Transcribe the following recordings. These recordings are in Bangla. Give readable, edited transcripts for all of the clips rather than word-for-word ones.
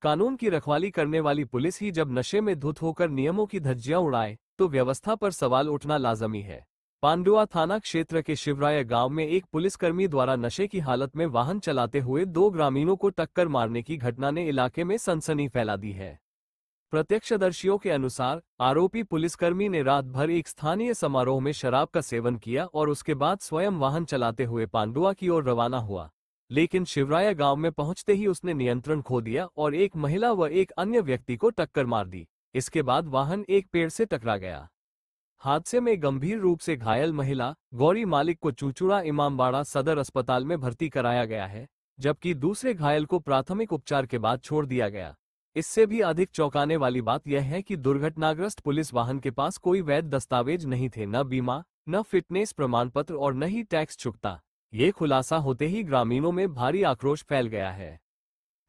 कानून की रखवाली करने वाली पुलिस ही जब नशे में धुत होकर नियमों की धज्जियां उड़ाए तो व्यवस्था पर सवाल उठना लाजमी है। पांडुआ थाना क्षेत्र के शिवराय गांव में एक पुलिसकर्मी द्वारा नशे की हालत में वाहन चलाते हुए 2 ग्रामीणों को टक्कर मारने की घटना ने इलाके में सनसनी फैला दी है। प्रत्यक्षदर्शियों के अनुसार आरोपी पुलिसकर्मी ने रात भर एक स्थानीय समारोह में शराब का सेवन किया और उसके बाद स्वयं वाहन चलाते हुए पांडुआ की ओर रवाना हुआ, लेकिन शिवराय गांव में पहुंचते ही उसने नियंत्रण खो दिया और एक महिला व एक अन्य व्यक्ति को टक्कर मार दी। इसके बाद वाहन एक पेड़ से टकरा गया। हादसे में गंभीर रूप से घायल महिला गौरी मालिक को चूचुड़ा इमामबाड़ा सदर अस्पताल में भर्ती कराया गया है, जबकि दूसरे घायल को प्राथमिक उपचार के बाद छोड़ दिया गया। इससे भी अधिक चौंकाने वाली बात यह है कि दुर्घटनाग्रस्त पुलिस वाहन के पास कोई वैध दस्तावेज नहीं थे, न बीमा, न फिटनेस प्रमाण पत्र और न ही टैक्स चुकता। ये खुलासा होते ही ग्रामीणों में भारी आक्रोश फैल गया है।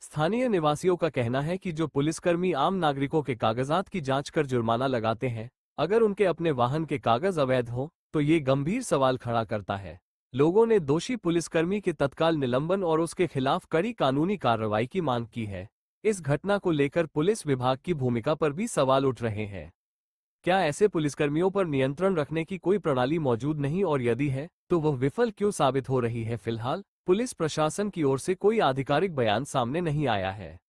स्थानीय निवासियों का कहना है कि जो पुलिसकर्मी आम नागरिकों के कागजात की जांच कर जुर्माना लगाते हैं, अगर उनके अपने वाहन के कागज अवैध हो तो ये गंभीर सवाल खड़ा करता है। लोगों ने दोषी पुलिसकर्मी के तत्काल निलंबन और उसके खिलाफ कड़ी कानूनी कार्रवाई की मांग की है। इस घटना को लेकर पुलिस विभाग की भूमिका पर भी सवाल उठ रहे हैं। क्या ऐसे पुलिसकर्मियों पर नियंत्रण रखने की कोई प्रणाली मौजूद नहीं, और यदि है तो वह विफल क्यों साबित हो रही है? फिलहाल पुलिस प्रशासन की ओर से कोई आधिकारिक बयान सामने नहीं आया है।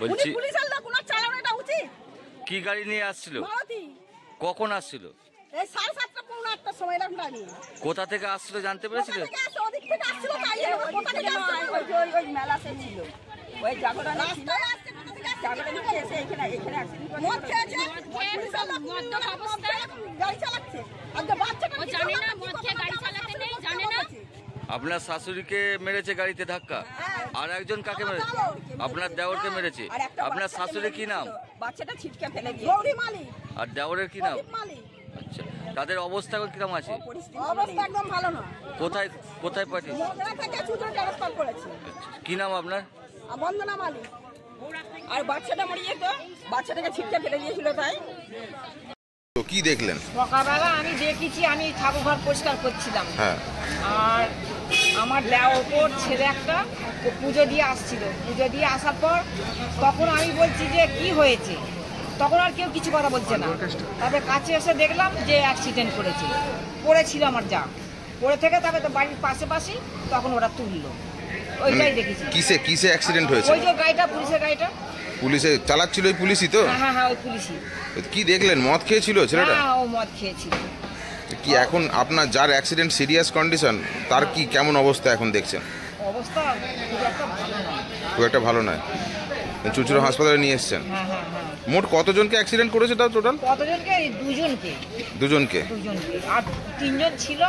বলছি পুলিশের লোক ওনার চালানোটা উচিত। কি গাড়ি নিয়ে আসছিল? মারুতি। কখন আসছিল? এই 7:30 পৌনে 8টার সময় এরকম টাইমে। কোথা থেকে আসছিল জানতে পেরেছিল? কোথা থেকে আসছে? ওদিক থেকে আসছিল তাই কোথা থেকে আসছে? ওই মেলাতে ছিল। ওই জাগরণে ছিল। জাগরণে এসে এখানে অ্যাক্সিডেন্ট করে। মদ খেয়েছে। পুলিশের লোক মদ্যপ অবস্থায় গাড়ি চালাচ্ছে। আর যে বাচ্চাটা ও জানে না মদ খেয়ে গাড়ি চালাতে নেই, জানে না। আপনার শাশুড়িকে মেরেছে গাড়িতে ধাক্কা, আর একজন কাকে মেরেছে? আপনার দেওরকে মেরেছে। আপনার শাশুড়ি কি নাম? বাচ্চাটা ছিটকে ফেলে দিয়েছে। গৌরী মালিক। আর দেওরের কি নাম? আচ্ছা, তাদের অবস্থা কিরকম আছে? অবস্থা একদম ভালো না। কোথায় কোথায় পাঠিয়েছে? মোগরা থেকে চুচুড়া ট্রান্সফার করেছে। কি নাম আপনার? বন্দনা মালিক। আর বাচ্চাটা মরিয়ে তো বাচ্চাটাকে ছিটকে ফেলে দিয়েছিল তাই। তো কি দেখলেন? সকালবেলা আমি দেখেছি, আমি ঠাকুর ঘর পরিষ্কার করছিলাম, আর আমার দেওর ছেলে একটা পুজো দিয়ে আসছিল। পুজো দিয়ে আসার পর তখন আমি বলছি যে কি হয়েছে, তখন আর কেউ কিছু কথা বলছে না। তারপরে কাছে এসে দেখলাম যে অ্যাক্সিডেন্ট করেছে, পড়েছিল আমার যা, পড়ে থেকে তারপরে তো বাড়ির পাশে তখন ওরা তুললো। ওইটাই দেখেছি। কিসে কিসে অ্যাক্সিডেন্ট হয়েছে? ওই যে গাড়িটা, পুলিশের গাড়িটা। পুলিশে চালাচ্ছিল? ওই পুলিশই তো? হ্যাঁ হ্যাঁ ওই পুলিশই। কি দেখলেন? মদ খেয়েছিল ছেলেটা? হ্যাঁ ও মদ খেয়েছিল। কি এখন আপনার যার অ্যাক্সিডেন্ট সিরিয়াস কন্ডিশন, তার কি কেমন অবস্থা এখন দেখছেন? অবস্থা খুব একটা ভালো নয়। চুচুড়া হাসপাতালে নিয়ে এসেছেন? হ্যাঁ হ্যাঁ হ্যাঁ। মোট কতজনকে অ্যাক্সিডেন্ট করেছে তাও টোটাল? কতজনকে? দুজনকে। দুজনকে? আর 3 জন ছিল,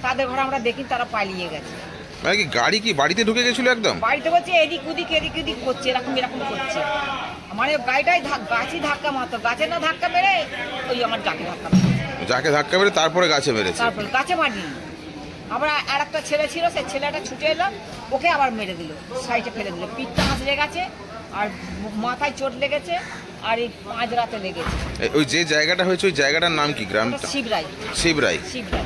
তাদের ঘরে আমরা দেখি তারা পালিয়ে গেছে। মানে কি গাড়ি কি বাড়িতে ঢুকে গেছিল একদম? বাড়িতে বলছে এদিক ওদিক করছে, এরকম করছে। মানে গাড়িটাই গাছে ধাক্কা মারতো, গাছে না ধাক্কা মেরে ওই আমার যাকে ধাক্কা মেরে। যাকে ধাক্কা মেরে তারপরে গাছে মেরেছে? তারপরে গাছে মারিনি। আবার আর একটা ছেলে ছিল, সেই ছেলেটা ছুটে এলো, ওকে আবার মেরে দিল, সাইডে ফেলে দিল। পিঠটা হাসড়ে গেছে, আর মাথায় চোট লেগেছে, আর এই 5 রাতে লেগেছে। ওই যে জায়গাটা হয়েছে ওই জায়গাটার নাম কি? গ্রামটা? শিবরাই। শিবরাই। শিবরাই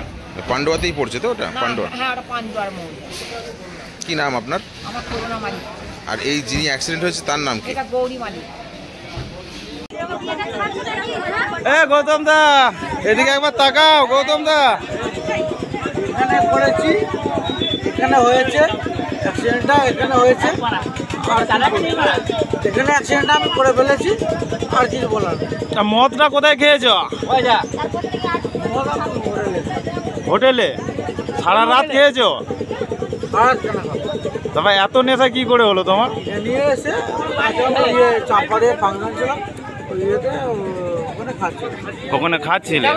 পান্ডুয়াতেই পড়ছে তো ওটা? পান্ডুয়া? হ্যাঁ ওটা পান্ডুয়ার মোড়। কি নাম আপনার? আমার করুণা মালিক। আর এই যিনি অ্যাক্সিডেন্ট হয়েছে তার নাম কি? এটা গৌরী মালিক। গৌতম দা এদিকে একবার তাকাও। গৌতম দা এখানে পড়েছি, এখানে হয়েছে অ্যাক্সিডেন্টটা, এখানে হয়েছে। আর এখানে অ্যাক্সিডেন্টটা আমি করে ফেলেছি, আর কিছু বলার। মদটা কোথায় খেয়েছো? হোটেলে সারা রাত খেয়েছো? তবে এত নেশা কি করে হলো তোমার? নিয়ে এসে চাপাড়ে ফাংশন ছিল, ওখানে খাচ্ছিলে।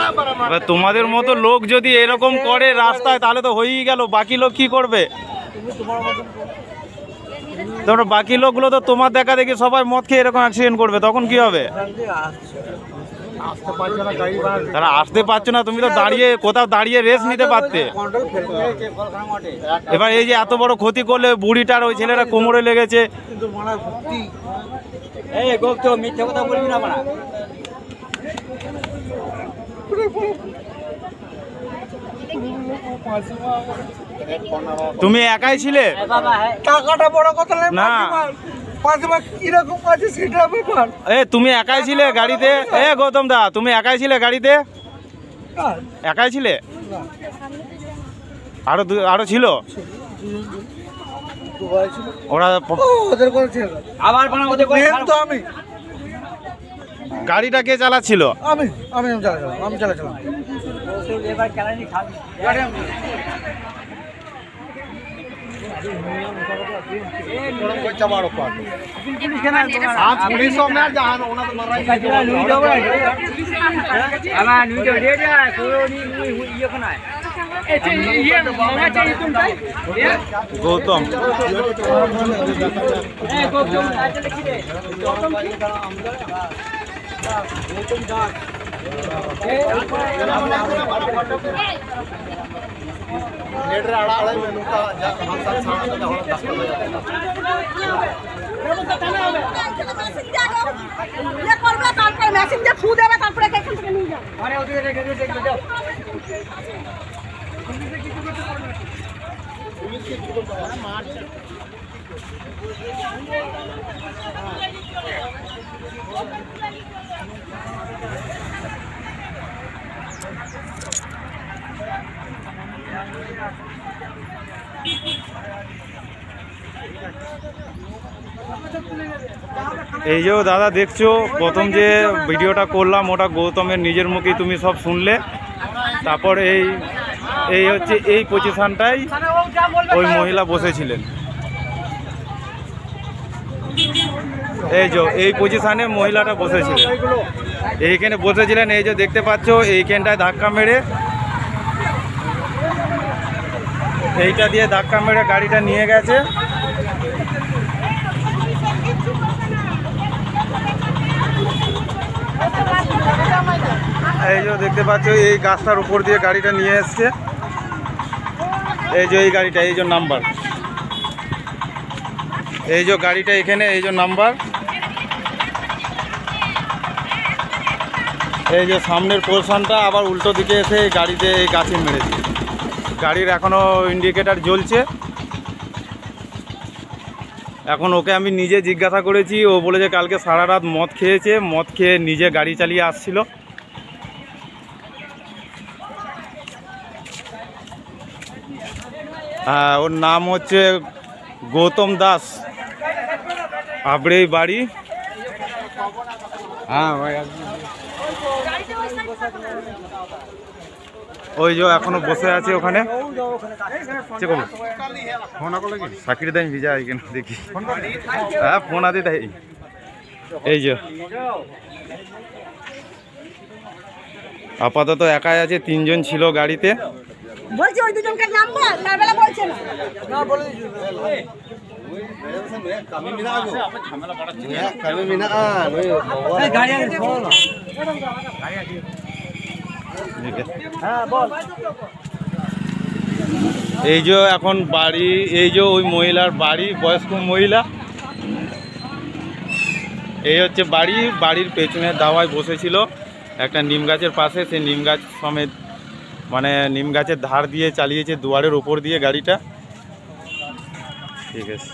তোমাদের মতো লোক যদি এরকম করে রাস্তায়, তাহলে তো হয়েই গেল, বাকি লোক কি করবে? তোমরা বাকি লোকগুলো তো তোমার দেখা দেখি সবাই মদ খেয়ে এরকম অ্যাক্সিডেন্ট করবে, তখন কি হবে? তারা আসতে পারছো না, তুমি তো দাঁড়িয়ে কোথাও দাঁড়িয়ে রেস্ট নিতে পারতে। এবার এই যে এত বড় ক্ষতি করলে, বুড়িটার ওই ছেলেটা কোমরে লেগেছে। মিথ্যে কথা বলবি না। তুমি একাই ছিলে? টাকাটা বড় কথা না, তুমি একাই ছিলে গাড়িতে? গৌতম দা, তুমি একাই ছিলে গাড়িতে? একাই ছিলে? আরো ছিল ওরা? আবার আমি গাড়িটা কে চালাচ্ছিল? আমি চালাচ্ছিলাম। গৌতম এই যে দাদা দেখছো, প্রথম যে ভিডিওটা করলাম ওটা গৌতমের নিজের মুখেই তুমি সব শুনলে। তারপর এই হচ্ছে এই পজিশনটাই ওই মহিলা বসেছিলেন। এই যে এই পজিশনে মহিলাটা বসেছিলেন, এইখানে বসেছিলেন। এই যে দেখতে পাচ্ছ, এইখানটায় ধাক্কা মেরে, এইটা দিয়ে ধাক্কা মেরে গাড়িটা নিয়ে গেছে। এই যে দেখতে পাচ্ছ, এই গাছটার উপর দিয়ে গাড়িটা নিয়ে এসছে। এই যে এই গাড়িটা, এই যে নাম্বার, এই যে গাড়িটা এখানে, এই যে নাম্বার, এই যে সামনের পোর্শনটা আবার উল্টো দিকে এসে এই গাড়িতে এই গাছে মেরেছে। গাড়ির এখনও ইন্ডিকেটার জ্বলছে। এখন ওকে আমি নিজে জিজ্ঞাসা করেছি, ও বলেছে কালকে সারা রাত মদ খেয়েছে, মদ খেয়ে নিজে গাড়ি চালিয়ে আসছিল। হ্যাঁ, ওর নাম হচ্ছে গৌতম দাস, আবড়েই বাড়ি। হ্যাঁ ভাই, ওই যে এখনো বসে আছে ওখানে। সাকির দেন ভিজা এখানে দেখি। হ্যাঁ, ফোন আদি তাই। এই যে আপাতত একাই আছে, 3 জন ছিল গাড়িতে। বলছি ওই দুজনকে নাম্বার তার বেলা বলছে না। না বলে এই যে এখন বাড়ি, এই যে ওই মহিলার বাড়ি, বয়স্ক মহিলা। এই হচ্ছে বাড়ি, বাড়ির পেছনের দাওয়ায় বসেছিল একটা নিম গাছের পাশে। সেই নিম গাছ সমেত, মানে নিম গাছের ধার দিয়ে চালিয়েছে, দুয়ারের ওপর দিয়ে গাড়িটা। ঠিক আছে।